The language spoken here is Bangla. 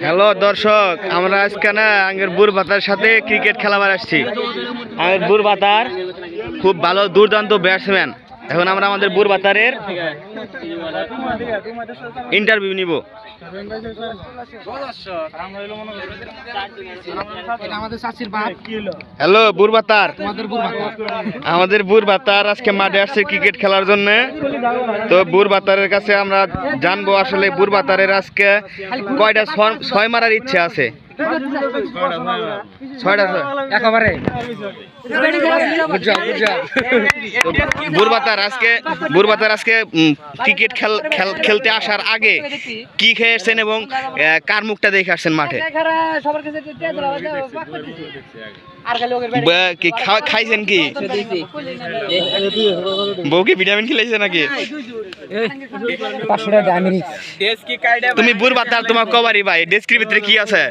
হ্যালো দর্শক, আমরা আজকে না আঙ্গের বুড়বাতার সাথে ক্রিকেট খেলাবার আসছি। আঙ্গের বুড়বাতার খুব ভালো দুর্দান্ত ব্যাটসম্যান। এখন আমরা আমাদের বুড়বাতারের ইন্টারভিউ নিব। হ্যালো বুড়বাতার, আমাদের বুড়বাতার আজকে মাঠে আসছে ক্রিকেট খেলার জন্য। তো বুড়বাতারের কাছে আমরা জানবো আসলে বুড়বাতারের আজকে কয়টা ছয় মারার ইচ্ছে আছে। বুড়বাতার আজকে ক্রিকেট খেলতে আসার আগে কি খেয়েছেন এবং কার মুখটা দেখে আসছেন মাঠে? খাইছেন কি? বউ কি ভিটামিন খেলেছে নাকি? তুমি বুড়বাতার, তোমার কবারই ভাই ডেস্ক্রিপ্টের ভিতরে কি আছে?